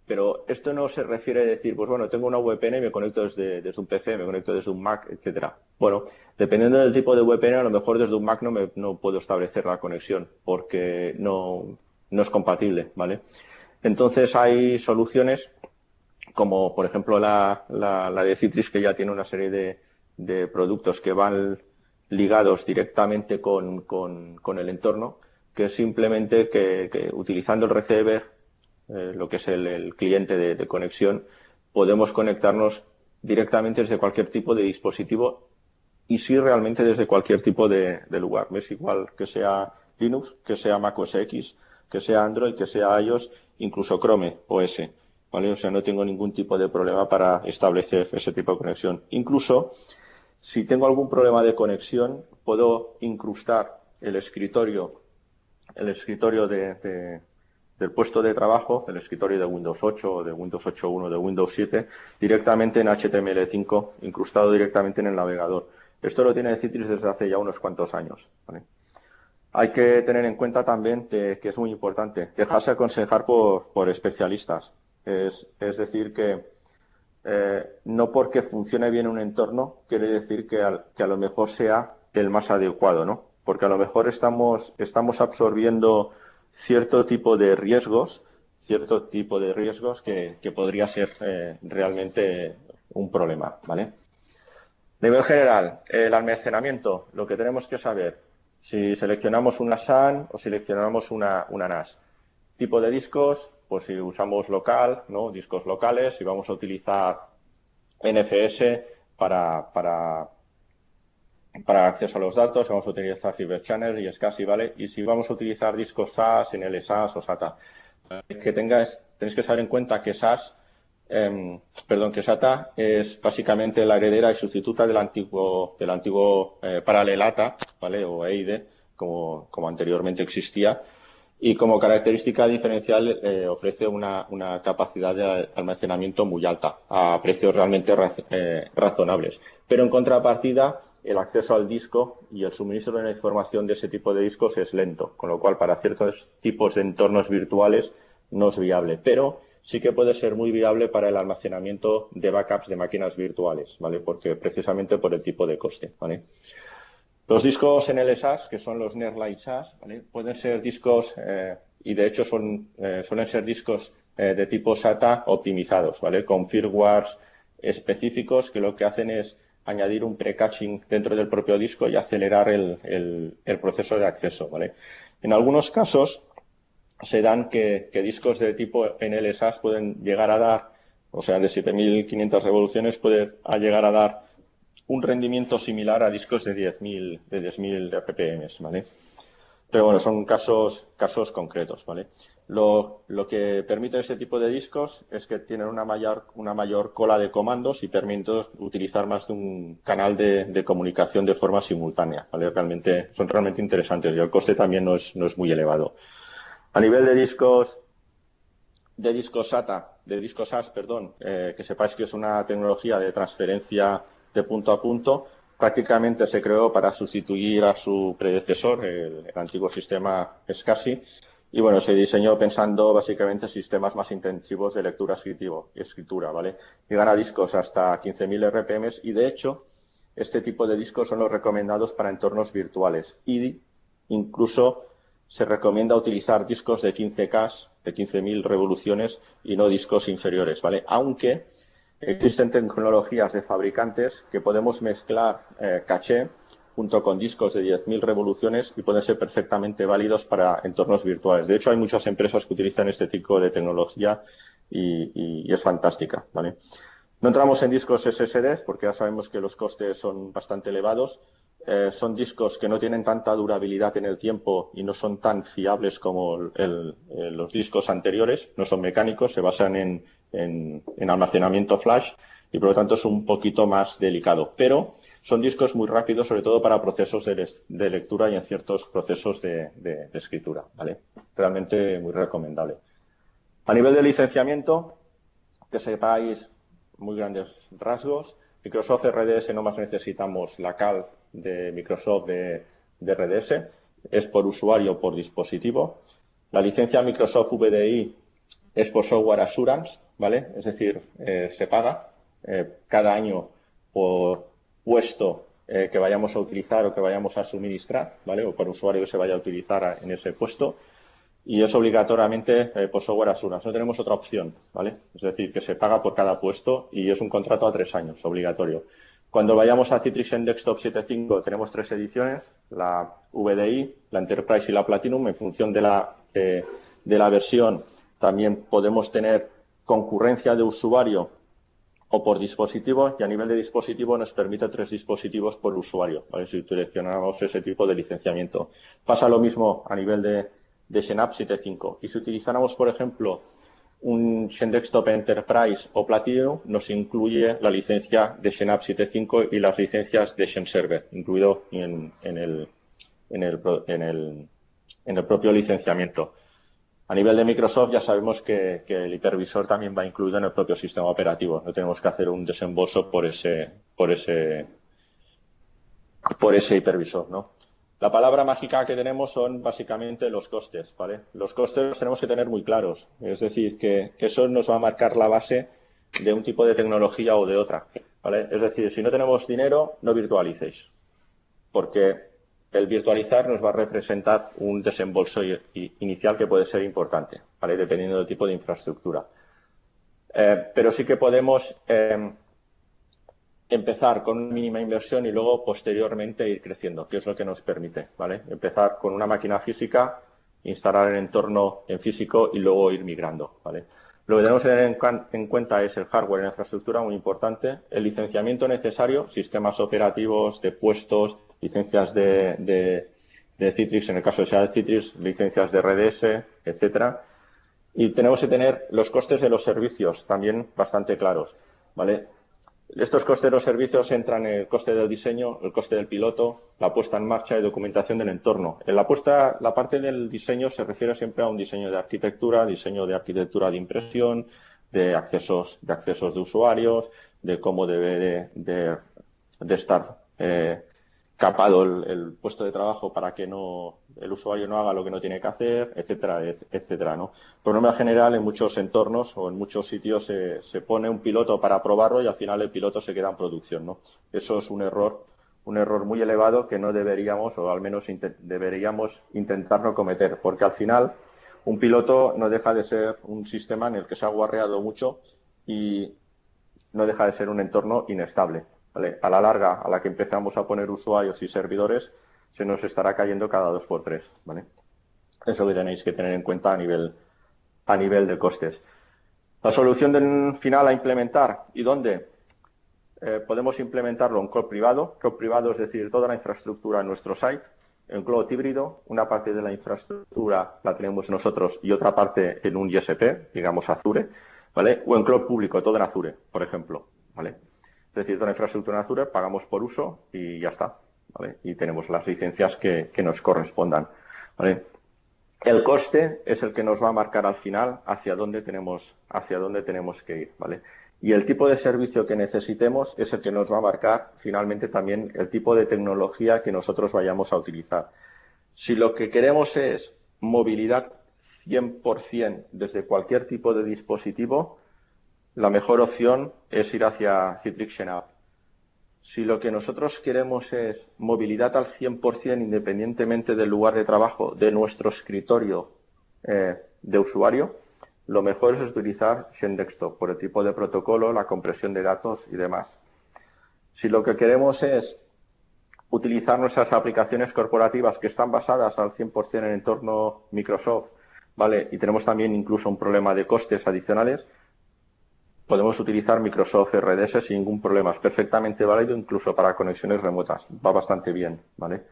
Pero esto no se refiere a decir, pues bueno, tengo una VPN y me conecto desde un PC, me conecto desde un Mac, etcétera. Bueno, dependiendo del tipo de VPN, a lo mejor desde un Mac no puedo establecer la conexión porque no es compatible, ¿vale? Entonces hay soluciones como, por ejemplo, la de Citrix, que ya tiene una serie de productos que van ligados directamente con el entorno, que es simplemente que utilizando el receiver, lo que es el cliente de conexión, podemos conectarnos directamente desde cualquier tipo de dispositivo y sí realmente desde cualquier tipo de lugar. Es igual que sea Linux, que sea Mac OS X, que sea Android, que sea iOS, incluso Chrome OS, ¿vale? O sea, no tengo ningún tipo de problema para establecer ese tipo de conexión. Incluso, si tengo algún problema de conexión, puedo incrustar el escritorio del puesto de trabajo, el escritorio de Windows 8 o de Windows 8.1 o de Windows 7, directamente en HTML5, incrustado directamente en el navegador. Esto lo tiene Citrix desde hace ya unos cuantos años, ¿vale? Hay que tener en cuenta también que es muy importante dejarse aconsejar por especialistas. Es decir, que no porque funcione bien un entorno quiere decir que a lo mejor sea el más adecuado, ¿no? Porque a lo mejor estamos absorbiendo cierto tipo de riesgos que podría ser realmente un problema, ¿vale? A nivel general, el almacenamiento, lo que tenemos que saber, si seleccionamos una SAN o seleccionamos una NAS. Tipo de discos, pues si usamos local, ¿no? Discos locales, si vamos a utilizar NFS para acceso a los datos, vamos a utilizar Fiber Channel y SCSI, ¿vale? Y si vamos a utilizar discos SAS, NLSAS o SATA. Tenéis que saber en cuenta que que SATA es básicamente la heredera y sustituta del antiguo Parallel-ATA, ¿vale? O EIDE, como anteriormente existía. Y como característica diferencial ofrece una capacidad de almacenamiento muy alta, a precios realmente razonables. Pero en contrapartida, el acceso al disco y el suministro de la información de ese tipo de discos es lento, con lo cual para ciertos tipos de entornos virtuales no es viable. Pero sí que puede ser muy viable para el almacenamiento de backups de máquinas virtuales, ¿vale? Porque precisamente por el tipo de coste, ¿vale? Los discos NLSAS, que son los Nearline SAS, ¿vale? Pueden ser discos, y de hecho suelen ser discos de tipo SATA optimizados, ¿vale? Con firmwares específicos que lo que hacen es añadir un pre-caching dentro del propio disco y acelerar el proceso de acceso, ¿vale? En algunos casos se dan que discos de tipo NLSAS pueden llegar a dar, o sea, de 7.500 revoluciones, puede llegar a dar un rendimiento similar a discos de 10.000 RPM, ¿vale? Pero bueno, son casos concretos, ¿vale? Lo que permite este tipo de discos es que tienen una mayor cola de comandos y permiten utilizar más de un canal de comunicación de forma simultánea, ¿vale? Son realmente interesantes y el coste también no es muy elevado. A nivel de discos SAS, perdón, que sepáis que es una tecnología de transferencia de punto a punto, prácticamente se creó para sustituir a su predecesor, el antiguo sistema SCSI, y bueno, se diseñó pensando básicamente en sistemas más intensivos de lectura y escritura, ¿vale? Llegan a discos hasta 15.000 RPM y de hecho este tipo de discos son los recomendados para entornos virtuales y incluso se recomienda utilizar discos de 15K, de 15.000 revoluciones y no discos inferiores, ¿vale? Aunque existen tecnologías de fabricantes que podemos mezclar caché junto con discos de 10.000 revoluciones y pueden ser perfectamente válidos para entornos virtuales. De hecho, hay muchas empresas que utilizan este tipo de tecnología y es fantástica, ¿vale? No entramos en discos SSDs porque ya sabemos que los costes son bastante elevados. Son discos que no tienen tanta durabilidad en el tiempo y no son tan fiables como los discos anteriores, no son mecánicos, se basan en almacenamiento flash y por lo tanto es un poquito más delicado. Pero son discos muy rápidos, sobre todo para procesos de lectura y en ciertos procesos de escritura, ¿vale? Realmente muy recomendable. A nivel de licenciamiento, que sepáis muy grandes rasgos, Microsoft RDS no más necesitamos la CAL de Microsoft de RDS, es por usuario o por dispositivo. La licencia Microsoft VDI es por Software Assurance, ¿vale? Es decir, se paga cada año por puesto que vayamos a utilizar o que vayamos a suministrar, ¿vale? O por usuario que se vaya a utilizar en ese puesto. Y es obligatoriamente por Software Assurance. No tenemos otra opción, ¿vale? Es decir, que se paga por cada puesto y es un contrato a 3 años, obligatorio. Cuando vayamos a Citrix en Desktop 7.5 tenemos 3 ediciones, la VDI, la Enterprise y la Platinum. En función de la versión también podemos tener concurrencia de usuario o por dispositivo, y a nivel de dispositivo nos permite 3 dispositivos por usuario, ¿vale? Si seleccionamos ese tipo de licenciamiento. Pasa lo mismo a nivel de Xenap 7.5. Y si utilizáramos, por ejemplo, un Xendesktop Enterprise o Platinum, nos incluye la licencia de Xenap 7.5 y las licencias de Xenserver, incluido en el propio licenciamiento. A nivel de Microsoft ya sabemos que el hipervisor también va incluido en el propio sistema operativo. No tenemos que hacer un desembolso por ese hipervisor, ¿no? La palabra mágica que tenemos son básicamente los costes, ¿vale? Los costes los tenemos que tener muy claros. Es decir, que eso nos va a marcar la base de un tipo de tecnología o de otra, ¿vale? Es decir, si no tenemos dinero, no virtualicéis, porque el virtualizar nos va a representar un desembolso inicial que puede ser importante, ¿vale? Dependiendo del tipo de infraestructura. Pero sí que podemos empezar con una mínima inversión y luego posteriormente ir creciendo, que es lo que nos permite, ¿vale? Empezar con una máquina física, instalar el entorno en físico y luego ir migrando, ¿vale? Lo que tenemos que tener en cuenta es el hardware y la infraestructura, muy importante, el licenciamiento necesario, sistemas operativos de puestos, licencias de Citrix, en el caso de sea de Citrix, licencias de RDS, etcétera. Y tenemos que tener los costes de los servicios también bastante claros, ¿vale? Estos costes de los servicios entran en el coste del diseño, el coste del piloto, la puesta en marcha y documentación del entorno. La parte del diseño se refiere siempre a un diseño de arquitectura de impresión, de accesos de usuarios, de cómo debe de estar capado el puesto de trabajo para que no el usuario no haga lo que no tiene que hacer, etcétera, etcétera, ¿no? Por norma general, en muchos entornos o en muchos sitios se pone un piloto para probarlo y al final el piloto se queda en producción, ¿no? Eso es un error muy elevado que no deberíamos, o al menos deberíamos intentar no cometer, porque al final un piloto no deja de ser un sistema en el que se ha guarreado mucho y no deja de ser un entorno inestable. ¿Vale? A la larga, a la que empezamos a poner usuarios y servidores, se nos estará cayendo cada 2 por 3. ¿Vale? Eso que tenéis que tener en cuenta a nivel de costes. La solución final a implementar, ¿y dónde? Podemos implementarlo en cloud privado. Cloud privado es decir, toda la infraestructura en nuestro site. En cloud híbrido, una parte de la infraestructura la tenemos nosotros y otra parte en un ISP, digamos Azure, ¿vale? O en cloud público, todo en Azure, por ejemplo, ¿vale? Es decir, toda la infraestructura en Azure, pagamos por uso y ya está, ¿vale? Y tenemos las licencias que nos correspondan, ¿vale? El coste es el que nos va a marcar al final hacia dónde tenemos que ir, ¿vale? Y el tipo de servicio que necesitemos es el que nos va a marcar finalmente también el tipo de tecnología que nosotros vayamos a utilizar. Si lo que queremos es movilidad 100% desde cualquier tipo de dispositivo, la mejor opción es ir hacia Citrix Xenap. Si lo que nosotros queremos es movilidad al 100% independientemente del lugar de trabajo, de nuestro escritorio de usuario, lo mejor es utilizar Xen por el tipo de protocolo, la compresión de datos y demás. Si lo que queremos es utilizar nuestras aplicaciones corporativas que están basadas al 100% en entorno Microsoft, ¿vale? Y tenemos también incluso un problema de costes adicionales, podemos utilizar Microsoft RDS sin ningún problema. Es perfectamente válido incluso para conexiones remotas. Va bastante bien, ¿vale?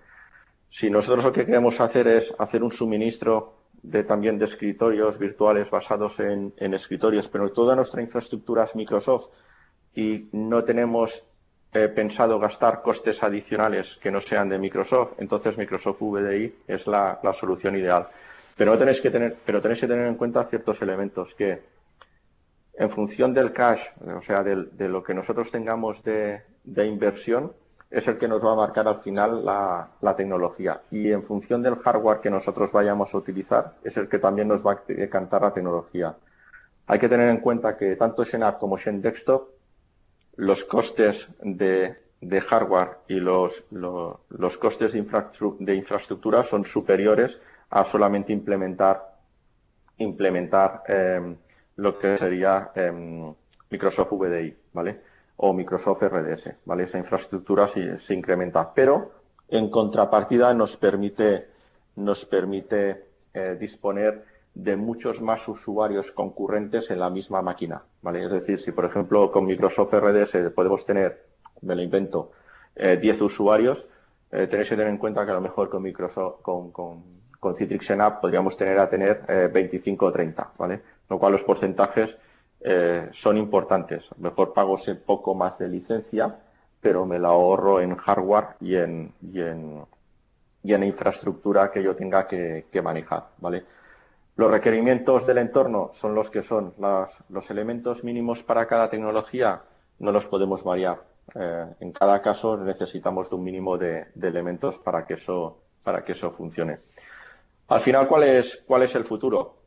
Si nosotros lo que queremos hacer es hacer un suministro también de escritorios virtuales basados en escritorios, pero toda nuestra infraestructura es Microsoft y no tenemos pensado gastar costes adicionales que no sean de Microsoft, entonces Microsoft VDI es la solución ideal. Pero tenéis que tener en cuenta ciertos elementos que en función del cash, o sea, de lo que nosotros tengamos de inversión, es el que nos va a marcar al final la tecnología. Y en función del hardware que nosotros vayamos a utilizar, es el que también nos va a decantar la tecnología. Hay que tener en cuenta que tanto Xenap como Xen Desktop, los costes de hardware y los costes de infraestructura son superiores a solamente implementar lo que sería Microsoft VDI, ¿vale? O Microsoft RDS, ¿vale? Esa infraestructura se incrementa, pero en contrapartida nos permite disponer de muchos más usuarios concurrentes en la misma máquina, ¿vale? Es decir, si por ejemplo con Microsoft RDS podemos tener, me lo invento, 10 usuarios, tenéis que tener en cuenta que a lo mejor con Microsoft, con Citrix Xenap podríamos tener 25 o 30, ¿vale? Lo cual los porcentajes son importantes. A lo mejor pago ese poco más de licencia, pero me la ahorro en hardware y en infraestructura que yo tenga que manejar, ¿vale? Los requerimientos del entorno son los que son. Los elementos mínimos para cada tecnología no los podemos variar. En cada caso necesitamos de un mínimo de elementos para que eso funcione. Al final, ¿cuál es el futuro?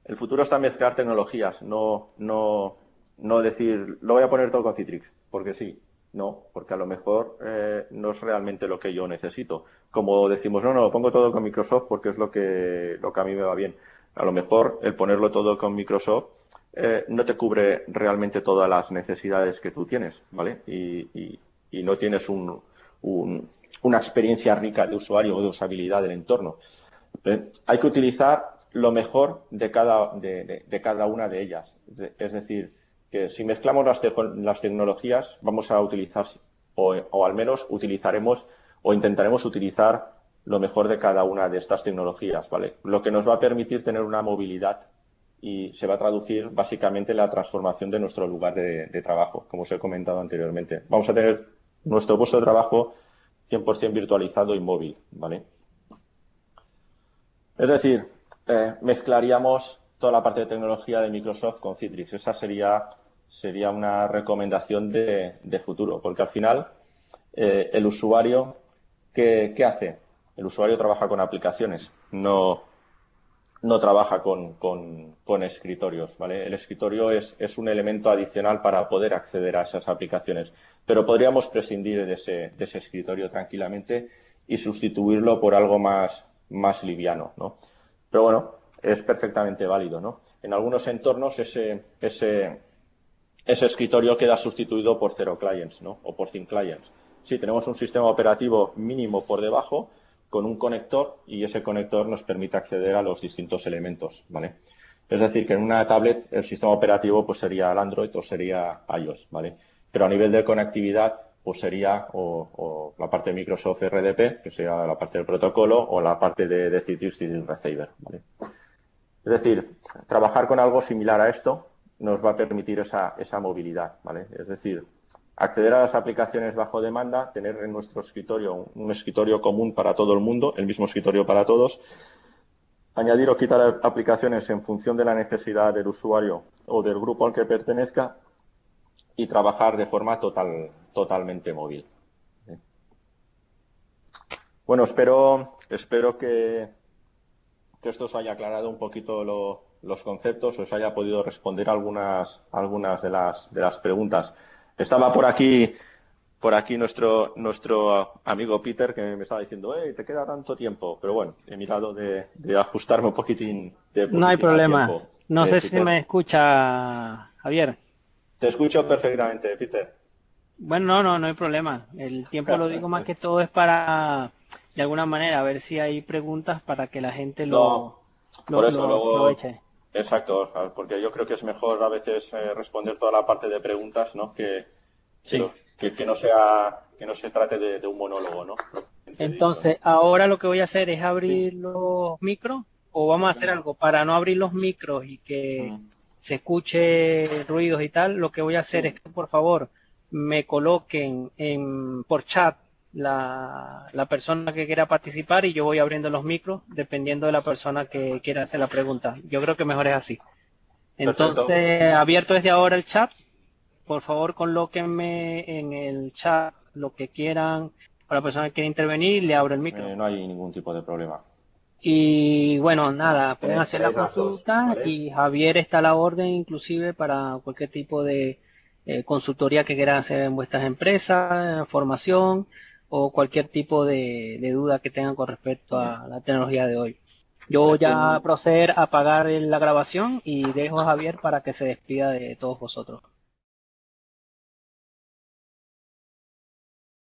El futuro está en mezclar tecnologías, no decir, lo voy a poner todo con Citrix, porque sí. No, porque a lo mejor no es realmente lo que yo necesito. Como decimos, no, lo pongo todo con Microsoft porque es lo que a mí me va bien. A lo mejor el ponerlo todo con Microsoft no te cubre realmente todas las necesidades que tú tienes, ¿vale? Y no tienes una experiencia rica de usuario o de usabilidad del entorno. Hay que utilizar lo mejor de cada una de ellas. Es decir, que si mezclamos las tecnologías, vamos a utilizar, o al menos utilizaremos o intentaremos utilizar lo mejor de cada una de estas tecnologías, ¿vale? Lo que nos va a permitir tener una movilidad y se va a traducir básicamente en la transformación de nuestro lugar de trabajo, como os he comentado anteriormente. Vamos a tener nuestro puesto de trabajo 100% virtualizado y móvil, ¿vale? Es decir, mezclaríamos toda la parte de tecnología de Microsoft con Citrix. Esa sería una recomendación de futuro, porque al final el usuario, ¿qué hace? El usuario trabaja con aplicaciones, no trabaja con escritorios, ¿vale? El escritorio es un elemento adicional para poder acceder a esas aplicaciones, pero podríamos prescindir de ese escritorio tranquilamente y sustituirlo por algo más liviano, ¿no? Pero bueno, es perfectamente válido, ¿no? En algunos entornos ese escritorio queda sustituido por cero clients, ¿no? O por thin clients. Sí, tenemos un sistema operativo mínimo por debajo con un conector y ese conector nos permite acceder a los distintos elementos, ¿vale? Es decir, que en una tablet el sistema operativo pues sería el Android o sería iOS, ¿vale? Pero a nivel de conectividad pues sería o la parte de Microsoft RDP, que sería la parte del protocolo, o la parte de CD Receiver, ¿vale? Es decir, trabajar con algo similar a esto nos va a permitir esa movilidad, ¿vale? Es decir, acceder a las aplicaciones bajo demanda, tener en nuestro escritorio un escritorio común para todo el mundo, el mismo escritorio para todos, añadir o quitar aplicaciones en función de la necesidad del usuario o del grupo al que pertenezca y trabajar de forma totalmente móvil. Bueno, espero que esto os haya aclarado un poquito los conceptos, os haya podido responder algunas de las preguntas. Estaba por aquí nuestro amigo Peter, que me estaba diciendo, te queda tanto tiempo. Pero bueno, he mirado de ajustarme un No hay poquitín al problema. tiempo, No sé si Peter. me escucha, Javier. Te escucho perfectamente, Peter. Bueno, no hay problema. El tiempo lo digo más que todo es para, de alguna manera, ver si hay preguntas para que la gente No, por eso lo luego, aproveche. exacto, porque yo creo que es mejor a veces responder toda la parte de preguntas, ¿no? Que, Sí. lo- que no se trate de un monólogo, ¿no? Propiamente dicho, ¿no? Entonces, ahora lo que voy a hacer es abrir los micros, o vamos a hacer Venga. algo para no abrir los micros y que Mm, se escuche ruidos y tal. Lo que voy a hacer es mm. que por favor me coloquen por chat la persona que quiera participar y yo voy abriendo los micros dependiendo de la persona que quiera hacer la pregunta. Yo creo que mejor es así. Perfecto. Entonces, abierto desde ahora el chat. Por favor, colóquenme en el chat lo que quieran. Para la persona que quiera intervenir, le abro el micro. No hay ningún tipo de problema. Y bueno, nada, pueden hacer la Tenéis las dos, consulta ¿vale? y Javier está a la orden inclusive para cualquier tipo de consultoría que quieran hacer en vuestras empresas, formación o cualquier tipo de duda que tengan con respecto Mm. a la tecnología de hoy. Yo Vale, ya proceder a apagar la grabación y dejo a Javier para que se despida de todos vosotros.